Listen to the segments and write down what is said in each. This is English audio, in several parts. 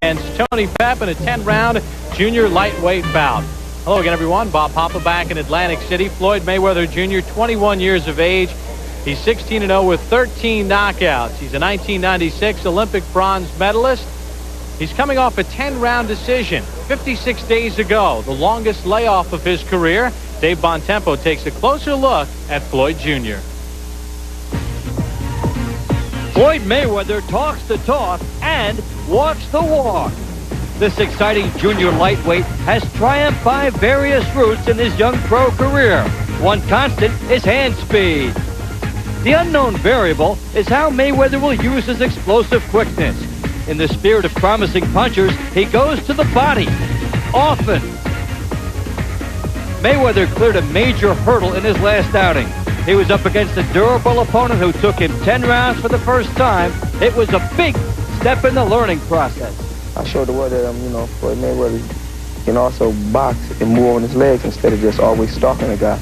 against Tony Pep in a 10-round junior lightweight bout. Hello again, everyone. Bob Papa back in Atlantic City. Floyd Mayweather Jr., 21 years of age. He's 16-0 with 13 knockouts. He's a 1996 Olympic bronze medalist. He's coming off a 10-round decision 56 days ago, the longest layoff of his career. Dave Bontempo takes a closer look at Floyd Jr. Floyd Mayweather talks the talk and walks the walk. This exciting junior lightweight has triumphed by various routes in his young pro career. One constant is hand speed. The unknown variable is how Mayweather will use his explosive quickness. In the spirit of promising punchers, he goes to the body, often. Mayweather cleared a major hurdle in his last outing. He was up against a durable opponent who took him 10 rounds for the first time. It was a big step in the learning process. I showed the world that, Floyd Mayweather can also box and move on his legs instead of just always stalking a guy.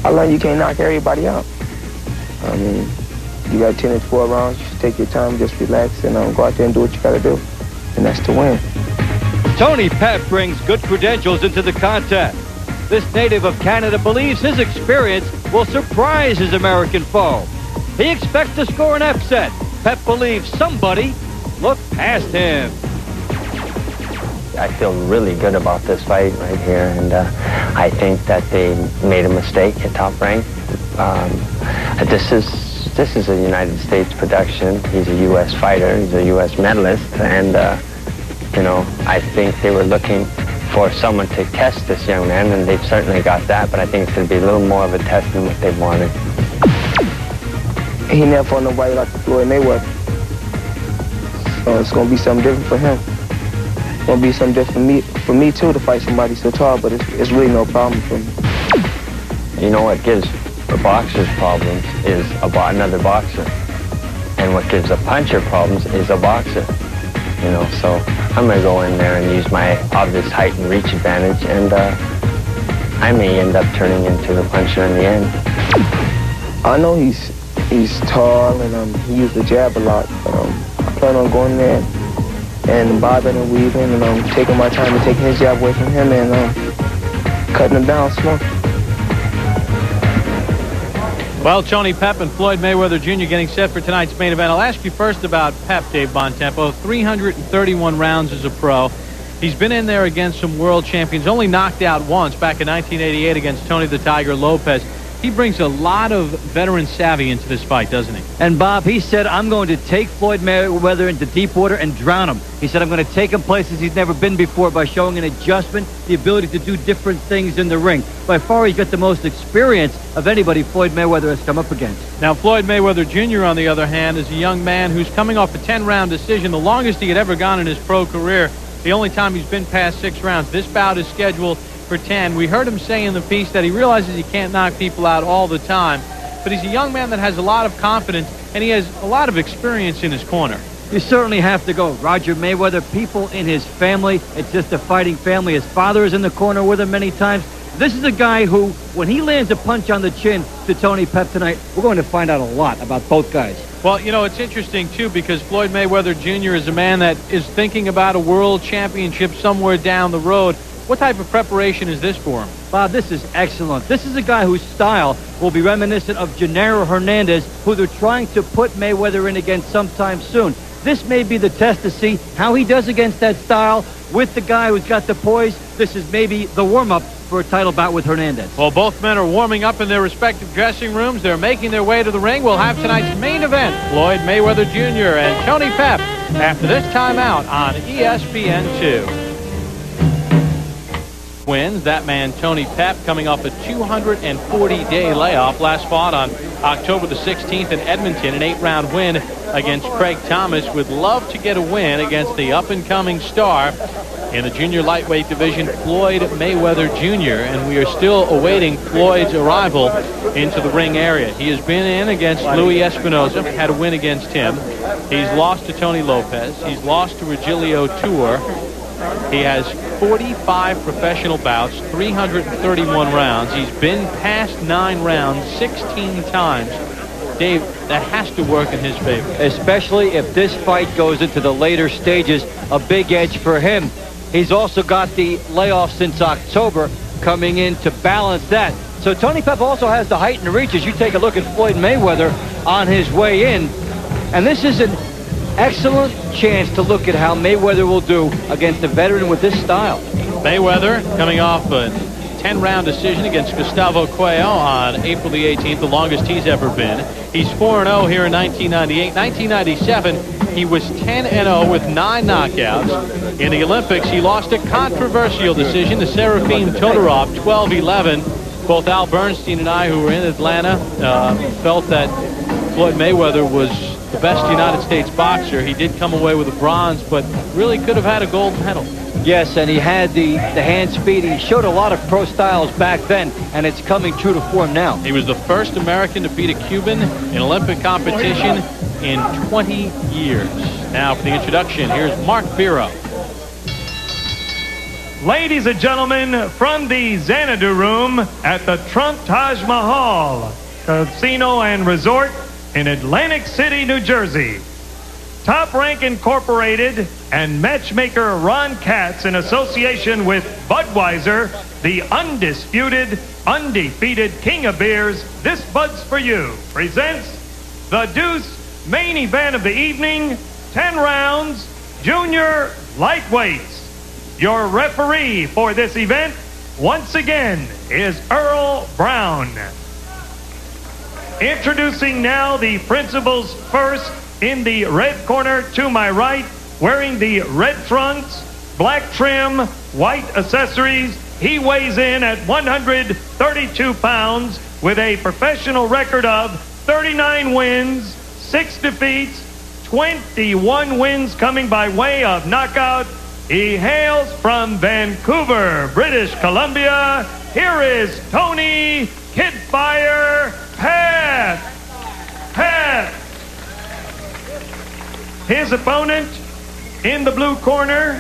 I learned you can't knock everybody out. I mean, you got 10 and 12 rounds. You should take your time, just relax, and go out there and do what you got to do. And that's to win. Tony Pep brings good credentials into the contest. This native of Canada believes his experience will surprise his American foe. He expects to score an upset. Pep believes somebody looked past him. I feel really good about this fight right here, and I think that they made a mistake at Top Rank. This is a United States production. He's a U.S. fighter. He's a U.S. medalist, and I think they were looking for someone to test this young man, and they've certainly got that, but I think it's going to be a little more of a test than what they wanted. He never fought nobody like Floyd Mayweather. So it's going to be something different for him. It's going to be something different for me too, to fight somebody so tall, but it's really no problem for me. You know what gives a boxer's problems is another boxer. And what gives a puncher problems is a boxer. So I'm going to go in there and use my obvious height and reach advantage, and I may end up turning into the puncher in the end. I know he's tall, and he uses the jab a lot, but I plan on going there and bobbing and weaving, and taking my time and taking his jab away from him and cutting him down slow. Well, Tony Pep and Floyd Mayweather Jr. getting set for tonight's main event. I'll ask you first about Pep, Dave Bontempo. 331 rounds as a pro. He's been in there against some world champions, only knocked out once back in 1988 against Tony the Tiger Lopez. He brings a lot of veteran savvy into this fight, doesn't he? And Bob, he said, I'm going to take Floyd Mayweather into deep water and drown him. He said, I'm going to take him places he's never been before by showing an adjustment, the ability to do different things in the ring. By far, he's got the most experience of anybody Floyd Mayweather has come up against. Now, Floyd Mayweather Jr., on the other hand, is a young man who's coming off a 10-round decision, the longest he had ever gone in his pro career, the only time he's been past 6 rounds. This bout is scheduled for 10. We heard him say in the piece that he realizes he can't knock people out all the time, but he's a young man that has a lot of confidence, and he has a lot of experience in his corner. You certainly have to go. Roger Mayweather, people in his family, it's just a fighting family. His father is in the corner with him many times. This is a guy who, when he lands a punch on the chin to Tony Pep tonight, we're going to find out a lot about both guys. Well, it's interesting, too, because Floyd Mayweather Jr. is a man that is thinking about a world championship somewhere down the road. What type of preparation is this for him? Bob, this is excellent. This is a guy whose style will be reminiscent of Gennaro Hernandez, who they're trying to put Mayweather in against sometime soon. This may be the test to see how he does against that style with the guy who's got the poise. This is maybe the warm-up for a title bout with Hernandez. Well, both men are warming up in their respective dressing rooms. They're making their way to the ring. We'll have tonight's main event, Floyd Mayweather Jr. and Tony Pep, after this timeout on ESPN2. Wins. That man, Tony Pep, coming off a 240-day layoff. Last fought on October the 16th in Edmonton, an 8-round win against Craig Thomas. Would love to get a win against the up-and-coming star in the junior lightweight division, Floyd Mayweather Jr., and we are still awaiting Floyd's arrival into the ring area. He has been in against Louis Espinoza, had a win against him. He's lost to Tony Lopez. He's lost to Regilio Tour. He has 45 professional bouts, 331 rounds. He's been past 9 rounds 16 times. Dave, that has to work in his favor. Especially if this fight goes into the later stages, a big edge for him. He's also got the layoff since October coming in to balance that. So Tony Pep also has the height and reach as you take a look at Floyd Mayweather on his way in. And this is an excellent chance to look at how Mayweather will do against a veteran with this style. Mayweather coming off a 10-round decision against Gustavo Cuello on April the 18th, the longest he's ever been. He's 4-0 here in 1998. 1997, he was 10-0 with 9 knockouts. In the Olympics, he lost a controversial decision to Serafim Todorov, 12-11. Both Al Bernstein and I, who were in Atlanta, felt that Floyd Mayweather was the best United States boxer. He did come away with a bronze, but really could have had a gold medal. Yes, and he had the hand speed. He showed a lot of pro styles back then, and it's coming true to form now. He was the first American to beat a Cuban in Olympic competition in 20 years. Now for the introduction, here's Mark Biro. Ladies and gentlemen, from the Xanadu Room at the Trump Taj Mahal Casino and Resort in Atlantic City, New Jersey. Top Rank Incorporated and matchmaker Ron Katz, in association with Budweiser, the undisputed, undefeated king of beers, This Bud's for You, presents the Deuce main event of the evening, 10 rounds, junior lightweights. Your referee for this event, once again, is Earl Brown. Introducing now the principals first. In the red corner to my right, wearing the red trunks, black trim, white accessories, he weighs in at 132 pounds with a professional record of 39 wins, 6 defeats, 21 wins coming by way of knockout. He hails from Vancouver, British Columbia. Here is Tony Kidfire Pep. His opponent in the blue corner,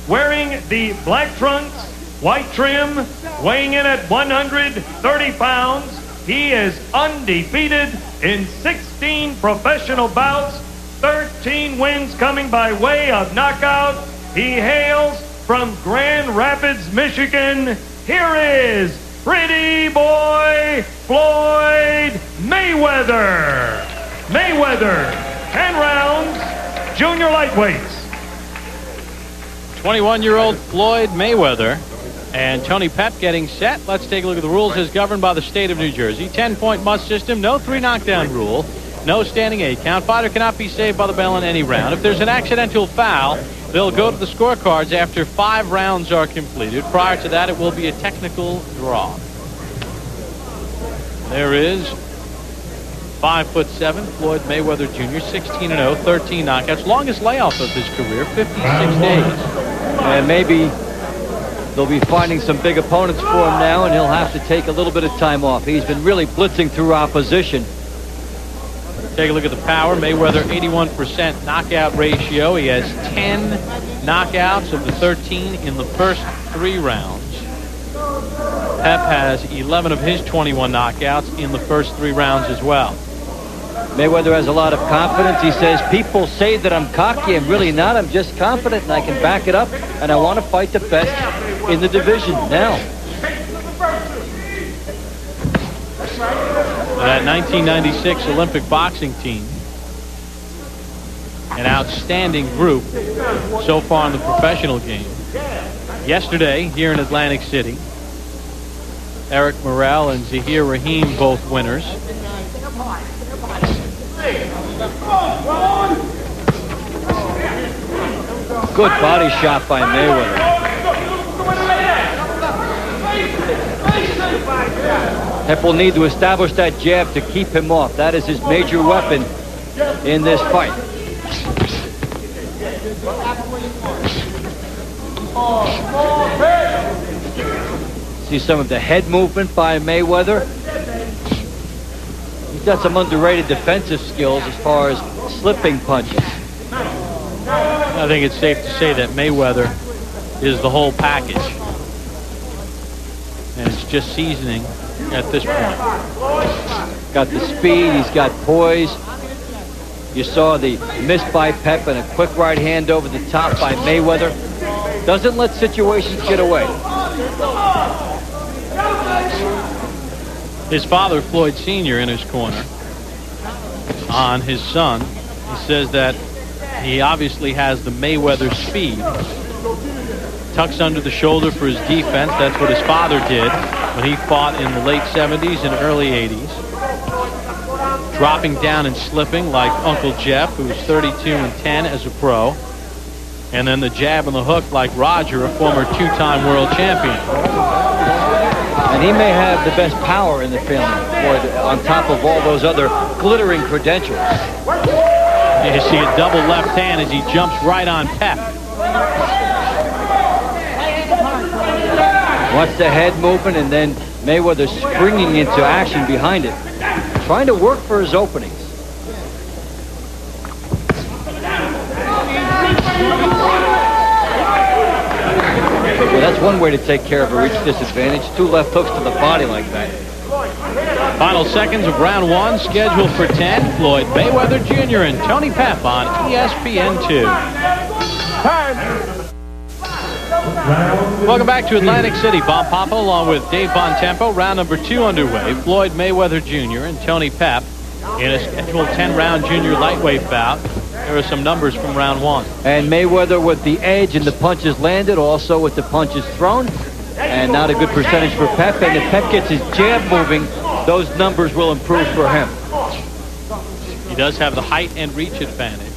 wearing the black trunks, white trim, weighing in at 130 pounds. He is undefeated in 16 professional bouts, 13 wins coming by way of knockout. He hails from Grand Rapids, Michigan. Here is Pretty Boy Floyd Mayweather. Mayweather, 10 rounds. Junior lightweights. 21-year-old Floyd Mayweather and Tony Pep getting set. Let's take a look at the rules as governed by the state of New Jersey. 10-point must system, no 3 knockdown rule, no standing 8 count. Fighter cannot be saved by the bell in any round. If there's an accidental foul, they'll go to the scorecards after 5 rounds are completed. Prior to that, it will be a technical draw. There is 5'7", Floyd Mayweather Jr., 16-0, 13 knockouts, longest layoff of his career, 56 days. And maybe they'll be finding some big opponents for him now, and he'll have to take a little bit of time off. He's been really blitzing through opposition. Take a look at the power. Mayweather, 81% knockout ratio. He has 10 knockouts of the 13 in the first 3 rounds. Pep has 11 of his 21 knockouts in the first 3 rounds as well. Mayweather has a lot of confidence. He says, people say that I'm cocky. I'm really not. I'm just confident, and I can back it up, and I want to fight the best in the division now. That 1996 Olympic boxing team, an outstanding group so far in the professional game. Yesterday, here in Atlantic City, Eric Morrell and Zahir Rahim, both winners. Good body shot by Mayweather. Pep will need to establish that jab to keep him off. That is his major weapon in this fight. See some of the head movement by Mayweather. He's got some underrated defensive skills as far as slipping punches. I think it's safe to say that Mayweather is the whole package. And it's just seasoning at this point. got the speed, he's got poise. You saw the miss by Pep and a quick right hand over the top by Mayweather. Doesn't let situations get away. His father, Floyd Sr., in his corner on his son. He says that he obviously has the Mayweather speed. Tucks under the shoulder for his defense. That's what his father did when he fought in the late 70s and early 80s. Dropping down and slipping like Uncle Jeff, who was 32-10 as a pro. And then the jab and the hook like Roger, a former two-time world champion. And he may have the best power in the family, on top of all those other glittering credentials. You see a double left hand as he jumps right on Pep. Watch the head movement, and then Mayweather springing into action behind it, trying to work for his openings. Well, that's one way to take care of a reach disadvantage. 2 left hooks to the body like that. Final seconds of round 1, scheduled for 10. Floyd Mayweather Jr. and Tony Pep on ESPN2. Welcome back to Atlantic City. Bob Papa along with Dave Bontempo. Round number 2 underway. Floyd Mayweather Jr. and Tony Pep in a scheduled 10-round junior lightweight bout. There are some numbers from round 1. And Mayweather with the edge and the punches landed, also with the punches thrown. And not a good percentage for Pep. And if Pep gets his jab moving, those numbers will improve for him. He does have the height and reach advantage,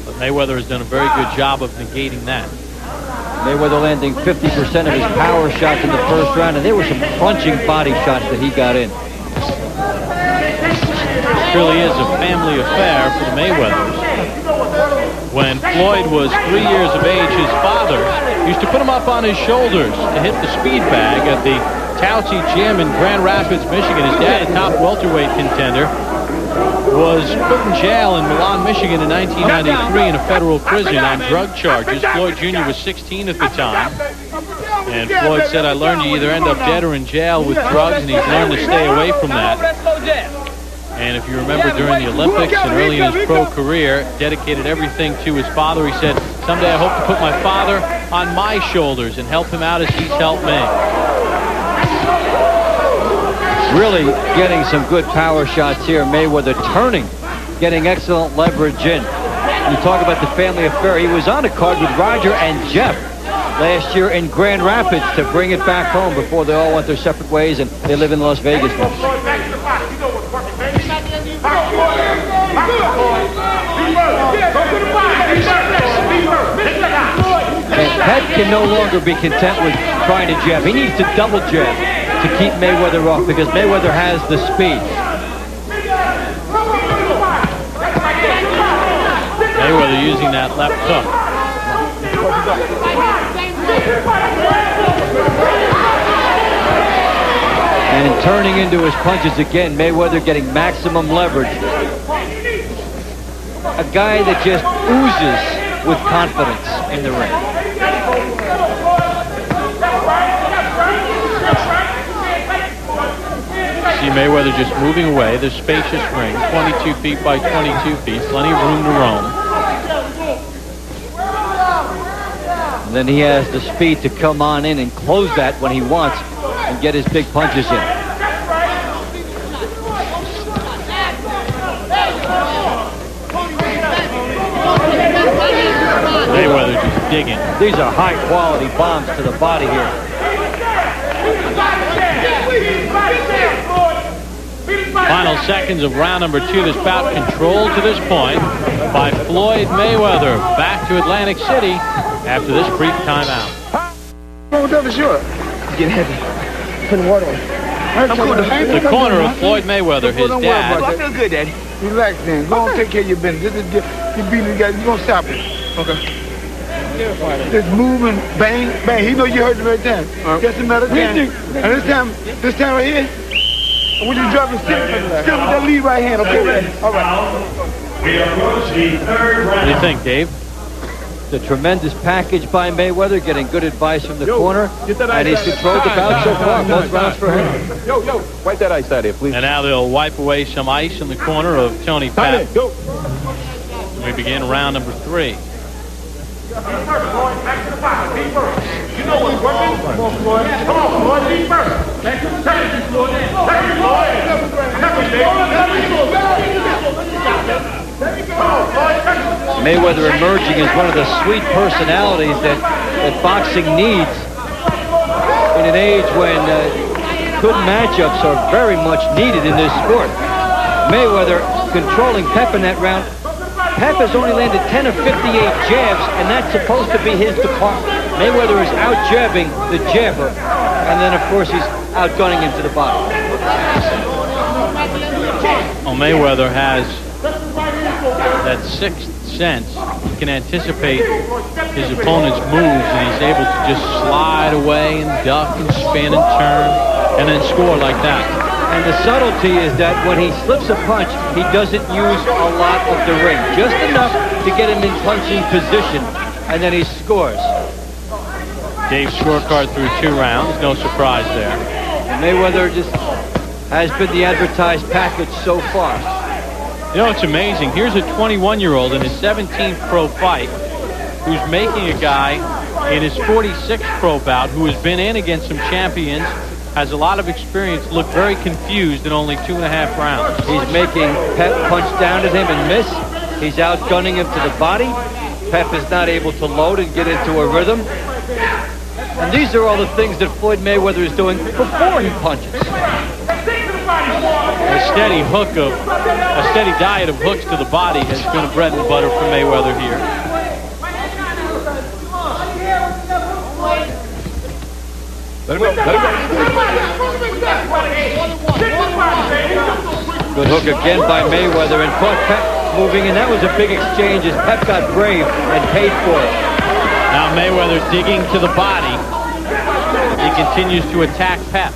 but Mayweather has done a very good job of negating that. Mayweather landing 50% of his power shots in the first round, and there were some crunching body shots that he got in. It really is a family affair for the Mayweathers. When Floyd was 3 years of age, his father used to put him up on his shoulders to hit the speed bag at the Tausi Gym in Grand Rapids, Michigan. His dad, a top welterweight contender, was put in jail in Milan, Michigan in 1993 in a federal prison on drug charges. Floyd Jr. was 16 at the time. And Floyd said, I learned you either end up dead or in jail with drugs, and he's learned to stay away from that. And if you remember during the Olympics and early in his pro career, dedicated everything to his father. He said, someday I hope to put my father on my shoulders and help him out as he's helped me. Really getting some good power shots here. Mayweather turning, getting excellent leverage in. You talk about the family affair. He was on a card with Roger and Jeff last year in Grand Rapids to bring it back home before they all went their separate ways, and they live in Las Vegas now. And Pep can no longer be content with trying to jab. He needs to double jab to keep Mayweather off, because Mayweather has the speed. Mayweather using that left hook. And turning into his punches again, Mayweather getting maximum leverage. A guy that just oozes with confidence in the ring. See Mayweather just moving away. The spacious ring, 22 feet by 22 feet, plenty of room to roam. And then he has the speed to come on in and close that when he wants and get his big punches in. Mayweather just digging. These are high quality bombs to the body here. Final seconds of round number 2. This bout controlled to this point by Floyd Mayweather. Back to Atlantic City after this brief timeout. Sure. Getting heavy. Putting water on. The corner of Floyd Mayweather, his dad. I feel good, Daddy. Relax, then. Go on, take care of your business. You're beating the guy. You're going to stop it. Okay. Just moving, bang, bang. He know you heard him every time. Just a matter of time. And this time right here, when you drop it, stick with that lead right hand, okay? All right. We approach the third round. What do you think, Dave? Just a tremendous package by Mayweather, getting good advice from the corner. And he's controlled the bout so far. Both rounds for him. Yo, wipe that ice out here, please. And now they'll wipe away some ice in the corner of Tony Pap. We begin round number 3. You know what's working? Come on, Floyd. Come on, Floyd. Be first. Take it, Floyd. Take it, Floyd. Mayweather emerging as one of the sweet personalities that boxing needs in an age when good matchups are very much needed in this sport. Mayweather controlling Pep in that round. Pep has only landed 10 of 58 jabs, and that's supposed to be his department. Mayweather is out-jabbing the jabber, and then, of course, he's outgunning him to the body. Well, Mayweather has that sixth sense. He can anticipate his opponent's moves, and he's able to just slide away and duck and spin and turn and then score like that. And the subtlety is that when he slips a punch, he doesn't use a lot of the ring. Just enough to get him in punching position, and then he scores. Dave's scorecard through 2 rounds. No surprise there. And Mayweather just has been the advertised package so far. You know, it's amazing. Here's a 21-year-old in his 17th pro fight who's making a guy in his 46th pro bout who has been in against some champions, has a lot of experience, look very confused in only 2.5 rounds. He's making Pep punch down at him and miss. He's outgunning him to the body. Pep is not able to load and get into a rhythm. And these are all the things that Floyd Mayweather is doing before he punches. A steady diet of hooks to the body has been a bread and butter for Mayweather here. Let him go. Good hook again by Mayweather, and caught Pep moving, and that was a big exchange as Pep got brave and paid for it. Now Mayweather digging to the body. He continues to attack Pep.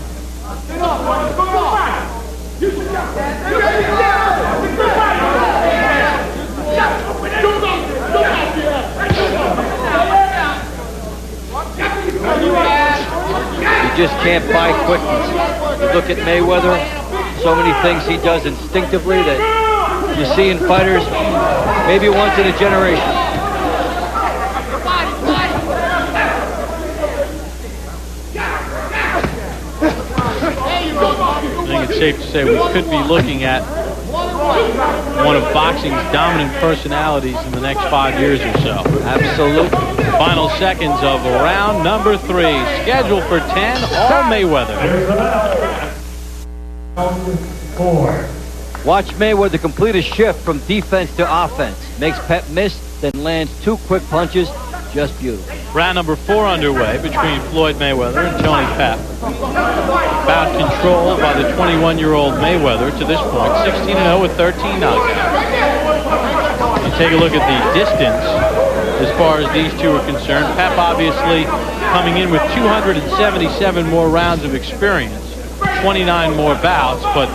You just can't buy quickness. You look at Mayweather, so many things he does instinctively that you see in fighters maybe once in a generation. I think it's safe to say we could be looking at one of boxing's dominant personalities in the next 5 years or so. Absolutely. Final seconds of round number 3, scheduled for 10, all Mayweather. Watch Mayweather complete a shift from defense to offense. Makes Pep miss, then lands 2 quick punches. Just beautiful. Round number 4 underway between Floyd Mayweather and Tony Pap. Bout controlled by the 21-year-old Mayweather to this point, 16-0 with 13 knockouts. You take a look at the distance as far as these two are concerned. Pap obviously coming in with 277 more rounds of experience, 29 more bouts, but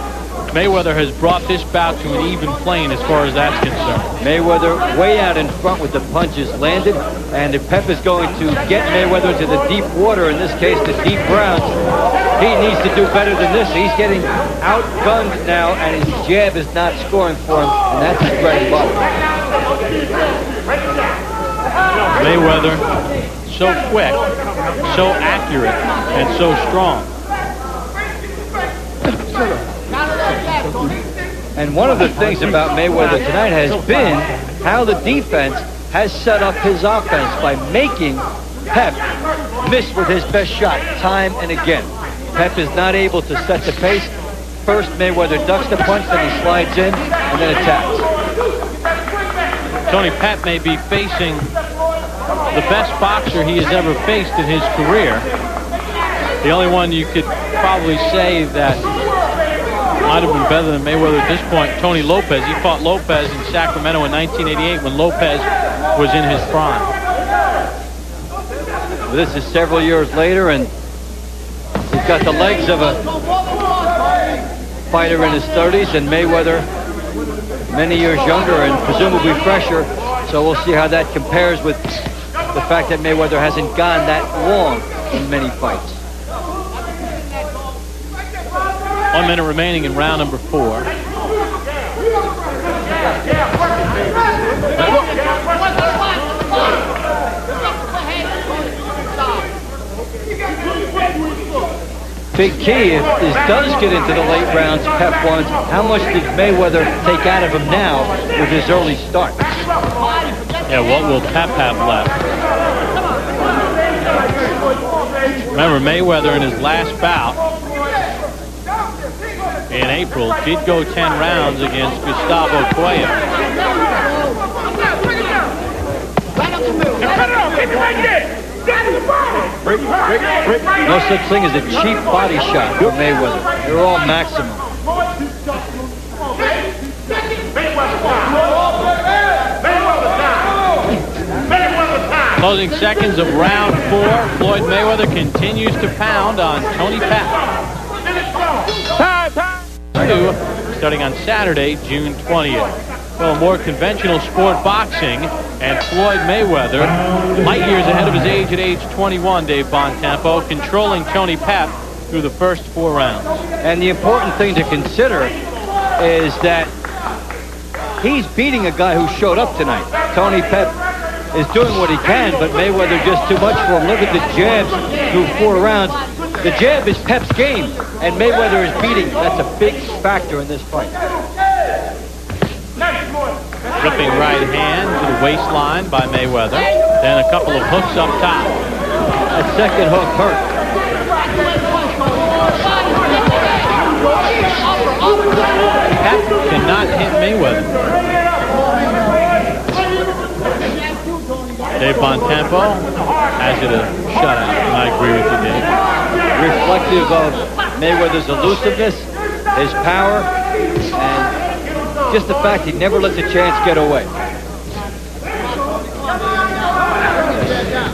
Mayweather has brought this bout to an even plane as far as that's concerned. Mayweather way out in front with the punches landed, and if Pep is going to get Mayweather to the deep water, in this case the deep rounds, he needs to do better than this. He's getting outgunned now, and his jab is not scoring for him, and that's his bread and butter. Mayweather, so quick, so accurate, and so strong. And one of the things about Mayweather tonight has been how the defense has set up his offense by making Pep miss with his best shot time and again. Pep is not able to set the pace. First, Mayweather ducks the punch, then he slides in, and then attacks. Tony Pap may be facing the best boxer he has ever faced in his career. The only one you could probably say that might have been better than Mayweather at this point, Tony Lopez. He fought Lopez in Sacramento in 1988 when Lopez was in his prime. Well, this is several years later, and he's got the legs of a fighter in his 30s, and Mayweather many years younger and presumably fresher. So we'll see how that compares with the fact that Mayweather hasn't gone that long in many fights. 1 minute remaining in round number 4. Big key, if this does get into the late rounds, Pep wants, how much did Mayweather take out of him now with his early start? Yeah, what will Pep have left? Remember, Mayweather in his last bout in April did go 10 rounds against Gustavo Cuellar. No such thing as a cheap body shot for Mayweather. They're all maximum. Closing seconds of round 4. Floyd Mayweather continues to pound on Tony Pep. Starting on Saturday, June 20th. Well, more conventional sport, boxing, and Floyd Mayweather, light years ahead of his age at age 21, Dave Bontempo, controlling Tony Pep through the first 4 rounds. And the important thing to consider is that he's beating a guy who showed up tonight. Tony Pep is doing what he can, but Mayweather just too much for him. Look at the jabs through 4 rounds. The jab is Pep's game, and Mayweather is beating. That's a big factor in this fight. Ripping right hand to the waistline by Mayweather. Then a couple of hooks up top. That second hook hurt. Pep cannot hit Mayweather. Dave Bontempo has it a shutout, and I agree with you, Dave. Reflective of Mayweather's elusiveness, his power, and just the fact he never lets a chance get away.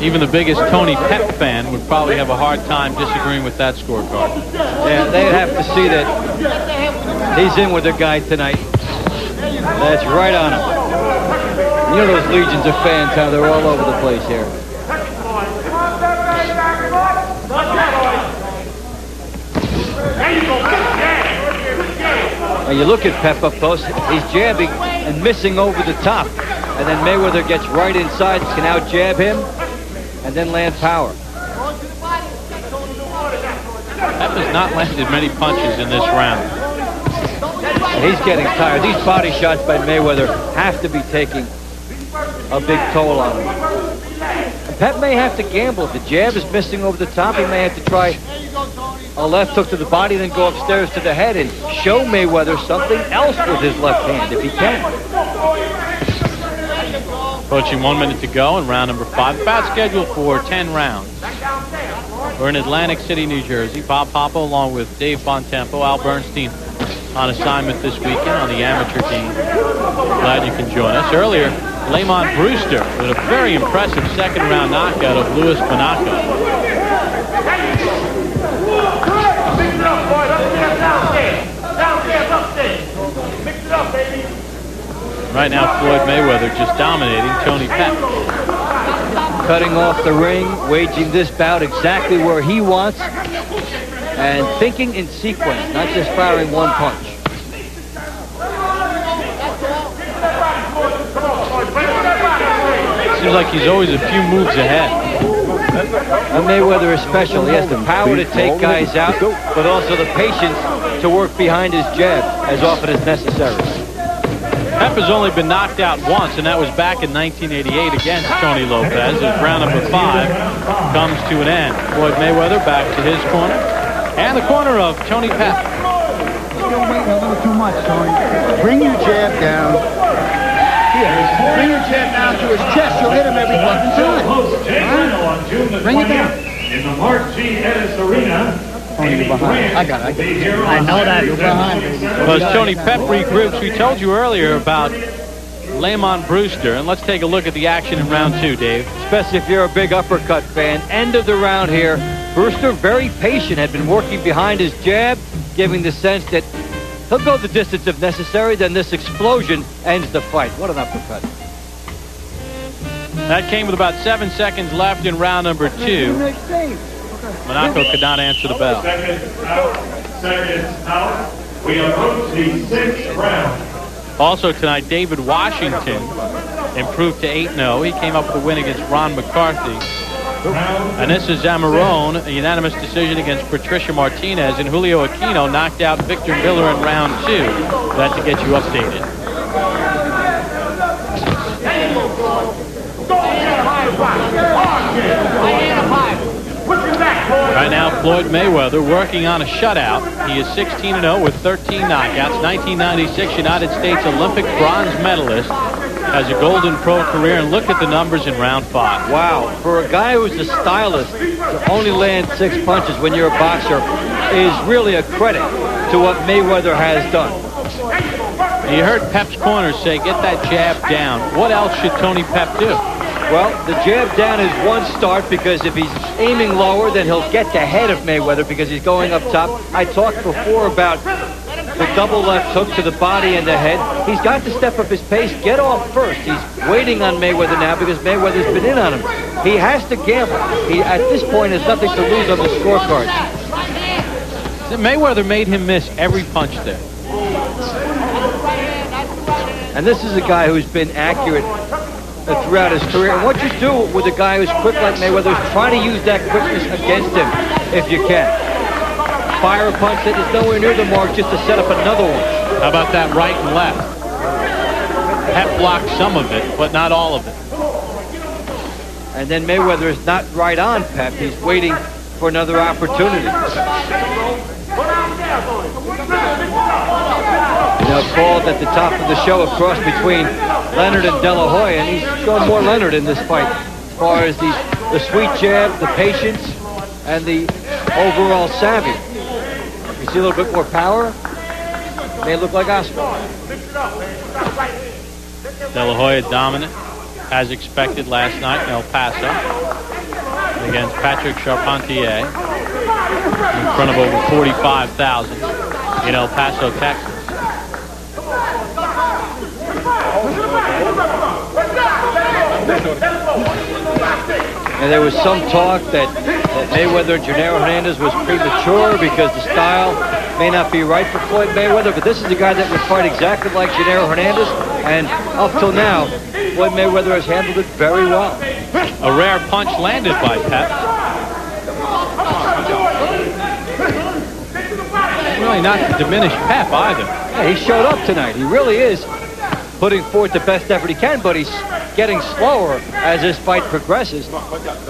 Even the biggest Tony Pep fan would probably have a hard time disagreeing with that scorecard. Yeah, they'd have to see that he's in with the guy tonight. That's right on him. You know those legions of fans, how they're all over the place here. Now you look at Pep up close, he's jabbing and missing over the top. And then Mayweather gets right inside, can out jab him, and then land power. Pep has not landed many punches in this round. And he's getting tired. These body shots by Mayweather have to be taking a big toll on him. And Pep may have to gamble. If the jab is missing over the top, he may have to try a left hook to the body, then go upstairs to the head and show Mayweather something else with his left hand, if he can. Approaching 1 minute to go in round number 5. Bout scheduled for 10 rounds. We're in Atlantic City, New Jersey. Bob Papa along with Dave Bontempo, Al Bernstein on assignment this weekend on the amateur team. Glad you can join us. Earlier, Lamont Brewster with a very impressive second-round knockout of Louis Monaco. Right now, Floyd Mayweather just dominating Tony Pep. Cutting off the ring, waging this bout exactly where he wants, and thinking in sequence, not just firing one punch. Seems like he's always a few moves ahead. And Mayweather is special. He has the power to take guys out, but also the patience to work behind his jab as often as necessary. Pep has only been knocked out once, and that was back in 1988 against Tony Lopez. As round number 5 comes to an end. Floyd Mayweather back to his corner, and the corner of Tony Pep. You're waiting a little too much, Tony. Bring your jab down. Here, bring your jab down to his chest. You'll hit him every fucking time. Bring it down. In the Mark G. Edis Arena. Tony, you're behind. I got it. I know that. You're behind, baby. Well, as Tony Pep regroups, we told you earlier about Lamont Brewster, and let's take a look at the action in round 2, Dave. Especially if you're a big uppercut fan. End of the round here. Brewster, very patient, had been working behind his jab, giving the sense that he'll go the distance if necessary. Then this explosion ends the fight. What an uppercut. That came with about 7 seconds left in round number 2. Monaco could not answer the bell. Seconds out. We approach the 6th round. Also tonight, David Washington improved to 8-0. He came up with a win against Ron McCarthy. And this is Zamarone, a unanimous decision against Patricia Martinez. And Julio Aquino knocked out Victor Miller in round 2. That to get you updated. Right now, Floyd Mayweather working on a shutout. He is 16-0 with 13 knockouts. 1996 United States Olympic bronze medalist. Has a golden pro career, and look at the numbers in round 5. Wow, for a guy who's a stylist to only land 6 punches when you're a boxer is really a credit to what Mayweather has done. You heard Pep's corner say, get that jab down. What else should Tony Pep do? Well, the jab down is one start, because if he's aiming lower, then he'll get the head of Mayweather because he's going up top. I talked before about the double left hook to the body and the head. He's got to step up his pace, get off first. He's waiting on Mayweather now because Mayweather's been in on him. He has to gamble. He, at this point, has nothing to lose on the scorecard. Mayweather made him miss every punch there. And this is a guy who's been accurate throughout his career. And what you do with a guy who's quick like Mayweather is try to use that quickness against him if you can. Fire a punch that is nowhere near the mark just to set up another one. How about that right and left? Pep blocked some of it, but not all of it. And then Mayweather is not right on Pep. He's waiting for another opportunity. Now called at the top of the show, a cross between Leonard and De La Hoya, and he's shown more Leonard in this fight as far as the sweet jab, the patience, and the overall savvy. You see a little bit more power. May look like Oscar. De La Hoya dominant, as expected last night in El Paso against Patrick Charpentier in front of over 45,000 in El Paso, Texas. And there was some talk that Mayweather and Gennaro Hernandez was premature because the style may not be right for Floyd Mayweather, but this is a guy that would fight exactly like Gennaro Hernandez, and up till now, Floyd Mayweather has handled it very well. A rare punch landed by Pep. Really not to diminish Pep either. Yeah, he showed up tonight. He really is putting forth the best effort he can, but he's getting slower as this fight progresses,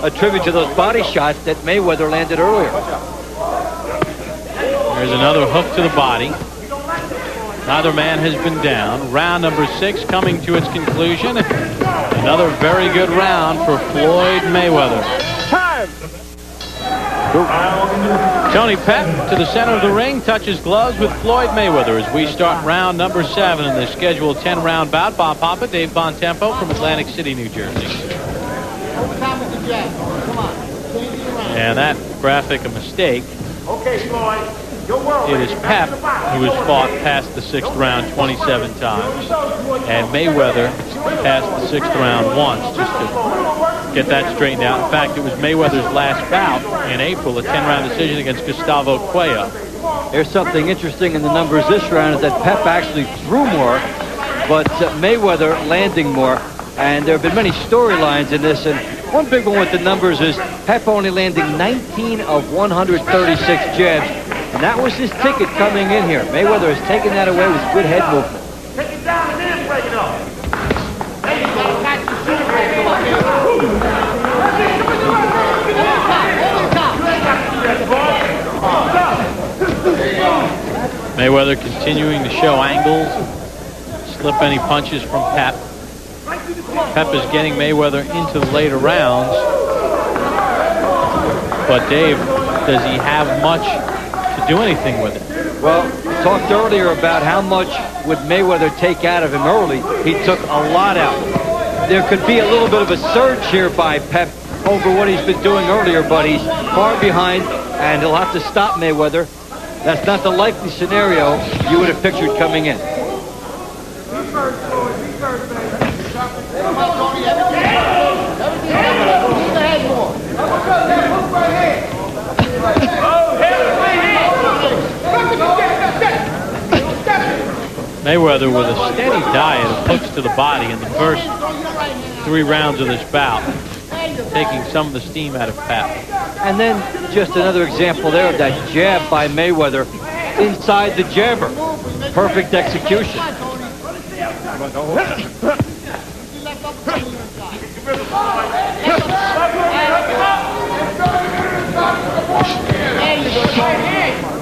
a tribute to those body shots that Mayweather landed earlier. There's another hook to the body. Neither man has been down. Round number 6 coming to its conclusion. Another very good round for Floyd Mayweather. Time! Tony Pep to the center of the ring, touches gloves with Floyd Mayweather as we start round number 7 in the scheduled 10-round bout. Bob Papa, Dave Bontempo from Atlantic City, New Jersey. And that graphic a mistake. Okay, Floyd. It is Pep who has fought past the 6th round 27 times. And Mayweather passed the 6th round once, just to get that straightened out. In fact, it was Mayweather's last bout in April, a 10-round decision against Gustavo Cuellar. There's something interesting in the numbers this round is that Pep actually threw more, but Mayweather landing more. And there have been many storylines in this, and one big one with the numbers is Pep only landing 19 of 136 jabs, and that was his ticket coming in here. Mayweather has taken that away with good head movement. Take it down and then break it off. Mayweather continuing to show angles, slip any punches from Pep. Pep is getting Mayweather into the later rounds. But Dave, does he have much to do anything with it? Well, talked earlier about how much would Mayweather take out of him early. He took a lot out. There could be a little bit of a surge here by Pep over what he's been doing earlier, but he's far behind, and he'll have to stop Mayweather. That's not the likely scenario you would have pictured coming in. Mayweather with a steady diet of hooks to the body in the first 3 rounds of this bout, taking some of the steam out of Pap. And then just another example there of that jab by Mayweather inside the jabber. Perfect execution.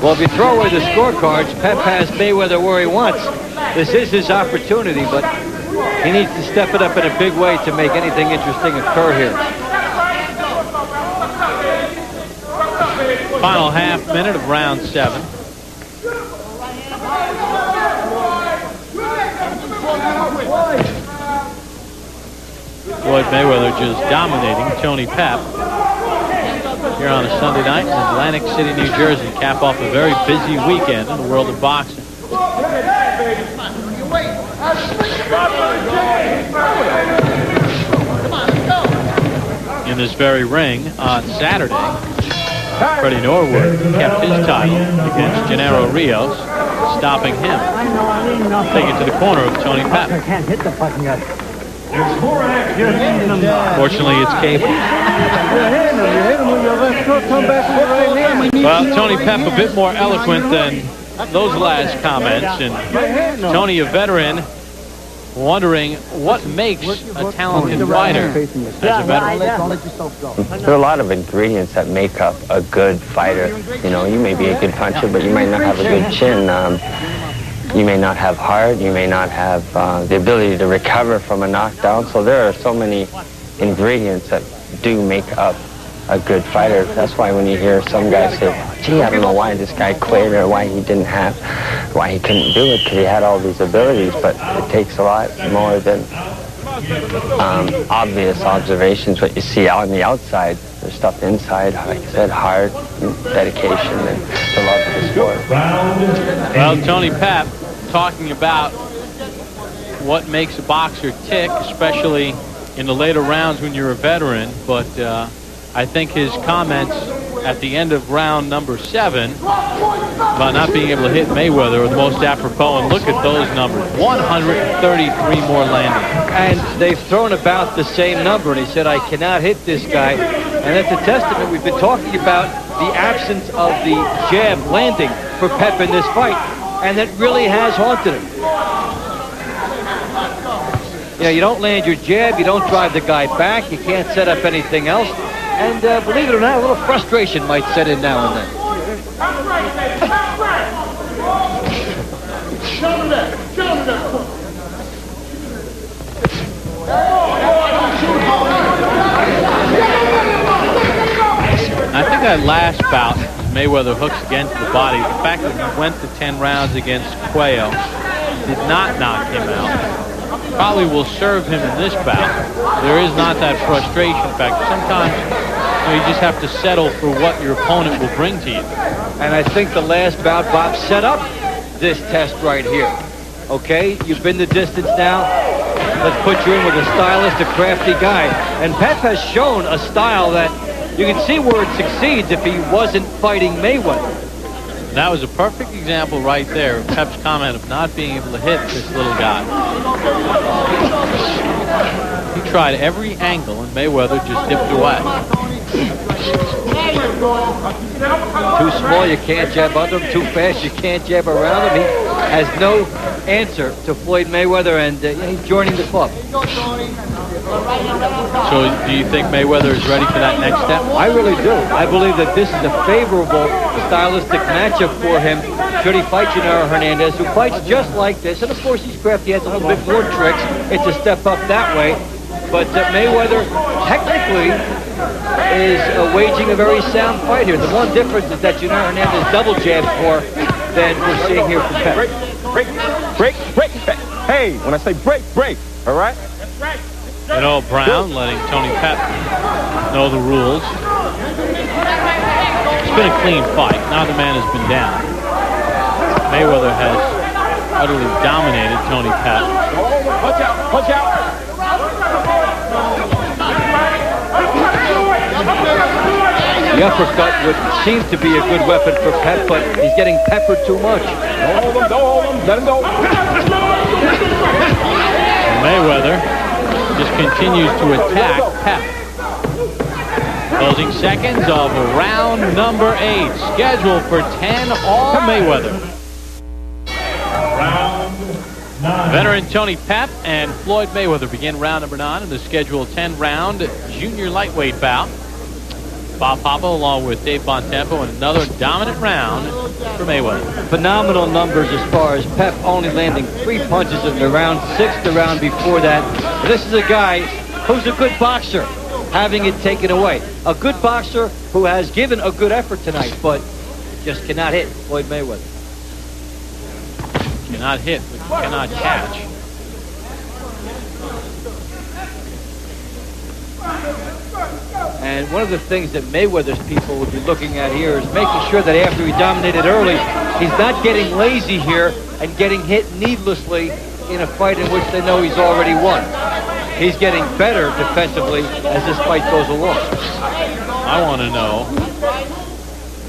Well, if you throw away the scorecards, Pep has Mayweather where he wants. This is his opportunity, but he needs to step it up in a big way to make anything interesting occur here. Final half minute of round 7. Floyd Mayweather just dominating Tony Pap here on a Sunday night in Atlantic City, New Jersey. Cap off a very busy weekend in the world of boxing. In this very ring on Saturday, Freddie Norwood kept his title against Gennaro Rios, stopping him. Take it to the corner of Tony Pap. I can't hit the fucking guy. Fortunately, it's cable. Well, Tony Pep a bit more eloquent than those last comments, and Tony, a veteran, wondering what makes a talented fighter as a veteran. There are a lot of ingredients that make up a good fighter. You know, you may be a good puncher, but you might not have a good chin. You may not have heart. You may not have the ability to recover from a knockdown. So there are so many ingredients that do make up a good fighter. That's why when you hear some guys say, gee, I don't know why this guy quit or why he couldn't do it, because he had all these abilities, but it takes a lot more than obvious observations. What you see on the outside, there's stuff inside, like I said, heart, dedication, and the love of the sport. Well, Tony Pap talking about what makes a boxer tick, especially in the later rounds when you're a veteran, but I think his comments at the end of round number 7 about not being able to hit Mayweather are the most apropos, and look at those numbers, 133 more landings. And they've thrown about the same number, and he said, I cannot hit this guy. And that's a testament. We've been talking about the absence of the jab landing for Pep in this fight, and that really has haunted him. You know, you don't land your jab, you don't drive the guy back, you can't set up anything else. And believe it or not, a little frustration might set in now and then. I think that last bout, Mayweather hooks again to the body. The fact that he went to 10 rounds against Cuello did not knock him out. Probably will serve him in this bout. There is not that frustration factor. Sometimes you just have to settle for what your opponent will bring to you. And I think the last bout, Bob, set up this test right here. Okay, you've been the distance now. Let's put you in with a stylist, a crafty guy. And Pep has shown a style that you can see where it succeeds if he wasn't fighting Mayweather. That was a perfect example right there of Pep's comment of not being able to hit this little guy. He tried every angle, and Mayweather just dipped away. Too small, you can't jab under him. Too fast, you can't jab around him. He has no answer to Floyd Mayweather, and he's joining the club. So do you think Mayweather is ready for that next step? I really do. I believe that this is a favorable stylistic matchup for him should he fight Gennaro Hernandez, who fights just like this. And of course, he's crafty, has a little bit more tricks. It's a step up that way. But Mayweather technically is waging a very sound fight here. The one difference is that Gennaro Hernandez double jabs more than we're seeing here from Pep. Break. Hey, when I say break, all right? You know, Brown letting Tony Pep know the rules. It's been a clean fight. Neither man has been down. Mayweather has utterly dominated Tony Pep. Punch out. The uppercut would seem to be a good weapon for Pep, but he's getting peppered too much. Don't hold him. Let him go. Mayweather just continues to attack Pep. Closing seconds of round number 8. Scheduled for 10 all Mayweather. Veteran Tony Pep and Floyd Mayweather begin round number 9 in the scheduled 10-round junior lightweight bout. Bob Papa along with Dave Bontempo in another dominant round for Mayweather. Phenomenal numbers as far as Pep only landing 3 punches in the round, 6 the round before that. But this is a guy who's a good boxer, having it taken away. A good boxer who has given a good effort tonight, but just cannot hit Floyd Mayweather. Cannot hit, but cannot catch. And one of the things that Mayweather's people will be looking at here is making sure that after he dominated early, he's not getting lazy here and getting hit needlessly in a fight in which they know he's already won. He's getting better defensively as this fight goes along. I want to know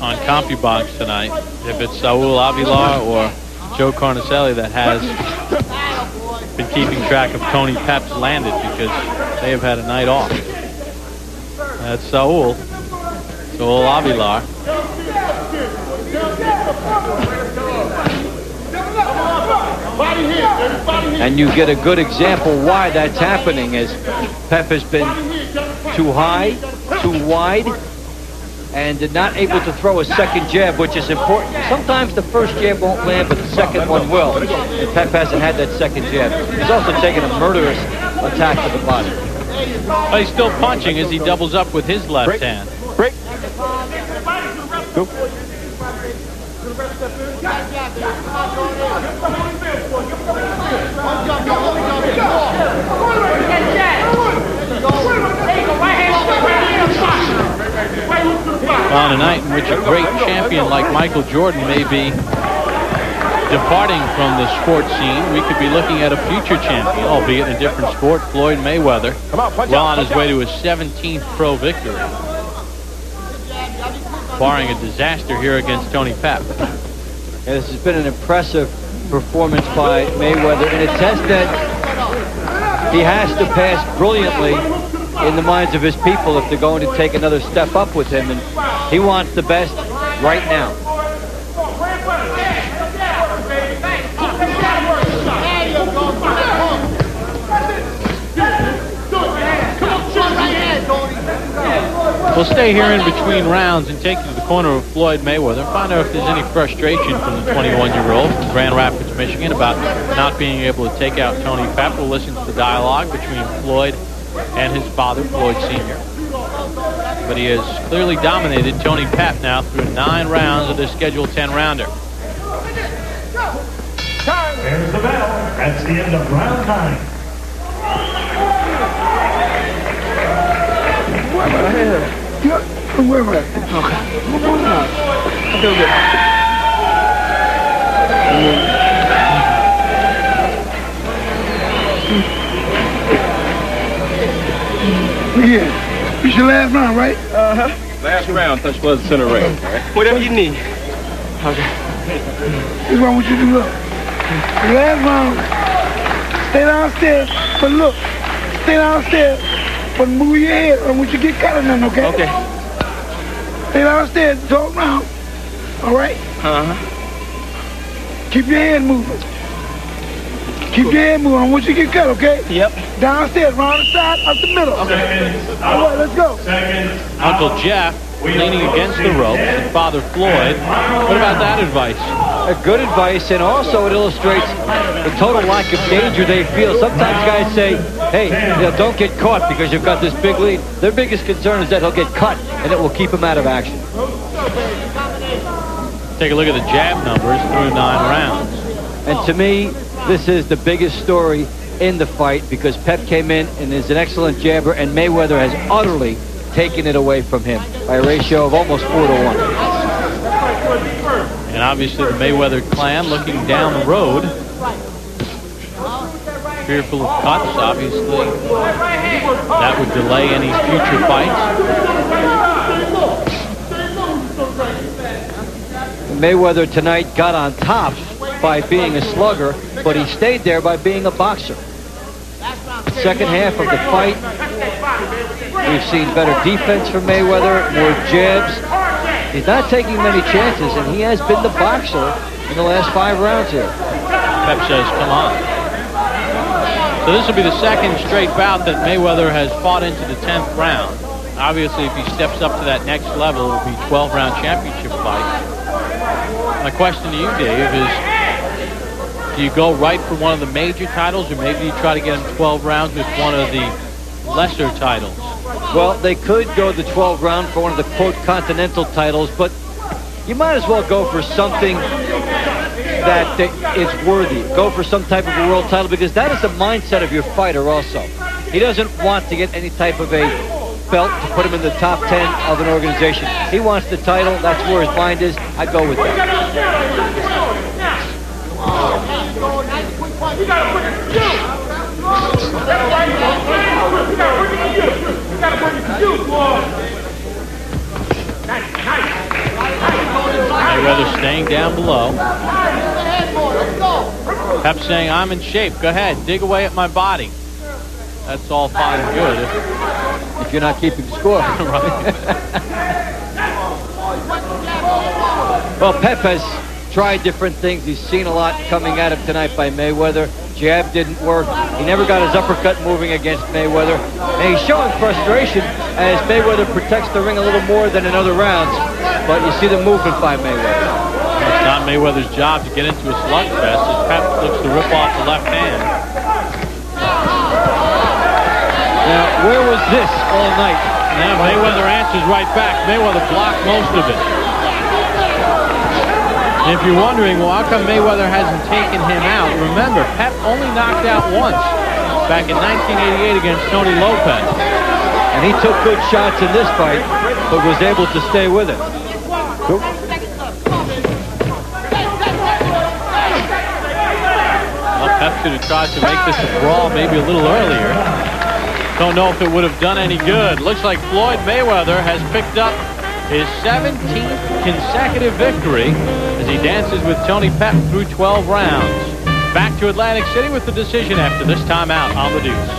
on CompuBox tonight if it's Saul Avilar or Joe Carnicelli that has been keeping track of Tony Pep's landed, because they have had a night off. That's Saul Avilar. And you get a good example why that's happening, as Pep has been too high, too wide, and not able to throw a second jab, which is important. Sometimes the first jab won't land, but the second one will. And Pep hasn't had that second jab. He's also taken a murderous attack to the body. Well, he's still punching as he doubles up with his left hand. Break. Go. On a night in which a great champion like Michael Jordan may be departing from the sports scene, we could be looking at a future champion, albeit in a different sport, Floyd Mayweather, well on his way to his 17th pro victory, barring a disaster here against Tony Pep. And this has been an impressive performance by Mayweather in a test that he has to pass brilliantly in the minds of his people if they're going to take another step up with him, and he wants the best right now. We'll stay here in between rounds and take you to the corner of Floyd Mayweather and find out if there's any frustration from the 21-year-old from Grand Rapids, Michigan about not being able to take out Tony Pep. We'll listen to the dialogue between Floyd and his father, Floyd Sr. But he has clearly dominated Tony Pep now through 9 rounds of this scheduled 10-rounder. There's the bell. That's the end of round 9. Where am I? Okay. Yeah. It's your last round, right? Uh-huh. Last round, touch was the center ring. Right? Whatever you need. Okay. This is what I want you to do. Look. The last round, stay downstairs, but look, stay downstairs, but move your head. I don't want you to get caught in nothing, okay? Okay. Stay downstairs, talk round. All right? Uh-huh. Keep your hand moving. Keep your hand moving. I don't want you to get cut, okay? Yep. Downstairs, round the side, up the middle. Okay. All right, let's go. Uncle Jeff leaning against the ropes, and Father Floyd. What about that advice? Good advice, and also it illustrates the total lack of danger they feel. Sometimes guys say, hey, don't get caught because you've got this big lead. Their biggest concern is that he'll get cut, and it will keep him out of action. Take a look at the jab numbers through 9 rounds. And to me, this is the biggest story in the fight, because Pep came in and is an excellent jabber, and Mayweather has utterly taken it away from him by a ratio of almost 4-1. And obviously the Mayweather clan looking down the road, fearful of cuts. Obviously that would delay any future fights. Mayweather tonight got on top by being a slugger, but he stayed there by being a boxer. Second half of the fight, we've seen better defense from Mayweather, more jabs. He's not taking many chances, and he has been the boxer in the last 5 rounds here. Pep says, come on. So this will be the second straight bout that Mayweather has fought into the 10th round. Obviously, if he steps up to that next level, it will be 12-round championship fight. My question to you, Dave, is do you go right for one of the major titles, or maybe you try to get him 12 rounds with one of the lesser titles? Well, they could go the 12th round for one of the, quote, continental titles, but you might as well go for something that is worthy. Go for some type of a world title, because that is the mindset of your fighter also. He doesn't want to get any type of a belt to put him in the top 10 of an organization. He wants the title. That's where his mind is. I go with that. Mayweather staying down below. Pep saying, I'm in shape. Go ahead. Dig away at my body. That's all fine and good if you're not keeping score. Well, Pep has tried different things. He's seen a lot coming at him tonight by Mayweather. Jab didn't work. He never got his uppercut moving against Mayweather. And he's showing frustration as Mayweather protects the ring a little more than in other rounds. But you see the movement by Mayweather. It's not Mayweather's job to get into a slugfest as Pep looks to rip off the left hand. Now, where was this all night? Now Mayweather answers right back. Mayweather blocked most of it. And if you're wondering, well, how come Mayweather hasn't taken him out? Remember, Pep only knocked out once back in 1988 against Tony Lopez. And he took good shots in this fight, but was able to stay with it. Well, Pep should have tried to make this a brawl maybe a little earlier. Don't know if it would have done any good. Looks like Floyd Mayweather has picked up his 17th consecutive victory as he dances with Tony Pep through 12 rounds. Back to Atlantic City with the decision after this timeout on the Deuce.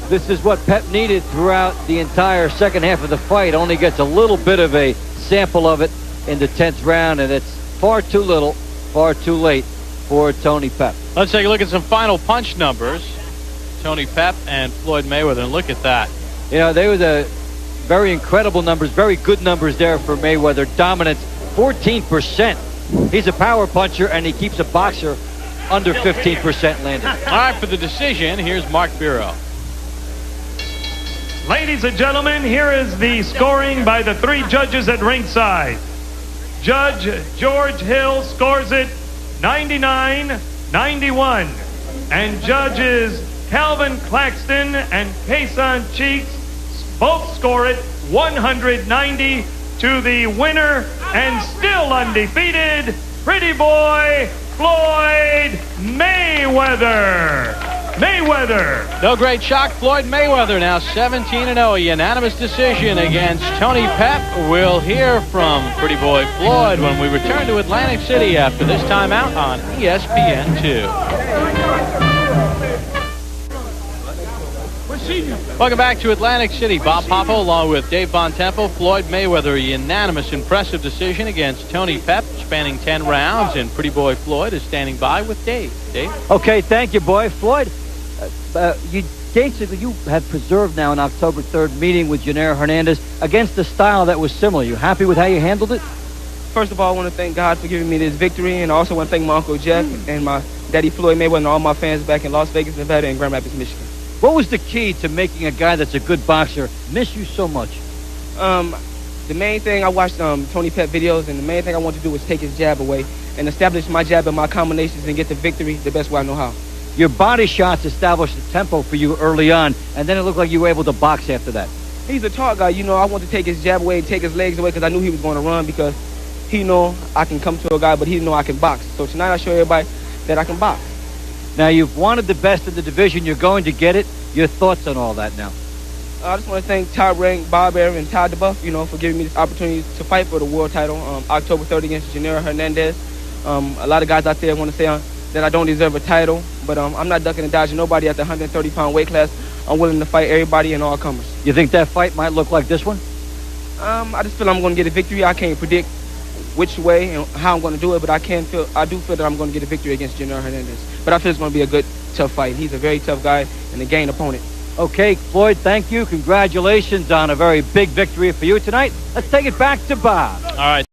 This is what Pep needed throughout the entire second half of the fight. Only gets a little bit of a sample of it in the 10th round, and it's far too little, far too late for Tony Pep. Let's take a look at some final punch numbers. Tony Pep and Floyd Mayweather, and look at that. You know, they were the very incredible numbers, very good numbers there for Mayweather. Dominance, 14%. He's a power puncher, and he keeps a boxer under 15% landed. All right, for the decision, here's Mark Bureau. Ladies and gentlemen, here is the scoring by the 3 judges at ringside. Judge George Hill scores it 99-91. And judges Calvin Claxton and Kason Cheeks both score it 190 to the winner and still undefeated, Pretty Boy Floyd Mayweather. No great shock. Floyd Mayweather now 17-0. A unanimous decision against Tony Pep. We'll hear from Pretty Boy Floyd when we return to Atlantic City after this timeout on ESPN2. Welcome back to Atlantic City. Bob Papa along with Dave Bontempo. Floyd Mayweather, a unanimous impressive decision against Tony Pep, spanning 10 rounds, and Pretty Boy Floyd is standing by with Dave. Dave? Okay, thank you, boy. Floyd, you have preserved now an October 3rd meeting with Janelle Hernandez against a style that was similar. You happy with how you handled it? First of all, I want to thank God for giving me this victory, and I also want to thank my Uncle Jeff and my daddy Floyd Mayweather and all my fans back in Las Vegas, Nevada, and Grand Rapids, Michigan. What was the key to making a guy that's a good boxer miss you so much? The main thing, I watched Tony Pep videos, and the main thing I wanted to do was take his jab away and establish my jab and my combinations and get the victory the best way I know how. Your body shots established the tempo for you early on, and then it looked like you were able to box after that. He's a tall guy. You know, I wanted to take his jab away and take his legs away because I knew he was going to run, because he know I can come to a guy, but he know I can box. So tonight I show everybody that I can box. Now, you've wanted the best in the division. You're going to get it. Your thoughts on all that now? I just want to thank Top Rank, Bob Air, and Todd DeBuff, for giving me this opportunity to fight for the world title October 3rd against Janira Hernandez. A lot of guys out there want to say that I don't deserve a title, but I'm not ducking and dodging nobody at the 130-pound weight class. I'm willing to fight everybody and all comers. You think that fight might look like this one? I just feel I'm going to get a victory. I can't predict which way and how I'm going to do it, but I do feel that I'm going to get a victory against Janira Hernandez. But I feel it's going to be a good, tough fight. He's a very tough guy and a game opponent. Okay, Floyd, thank you. Congratulations on a very big victory for you tonight. Let's take it back to Bob. All right.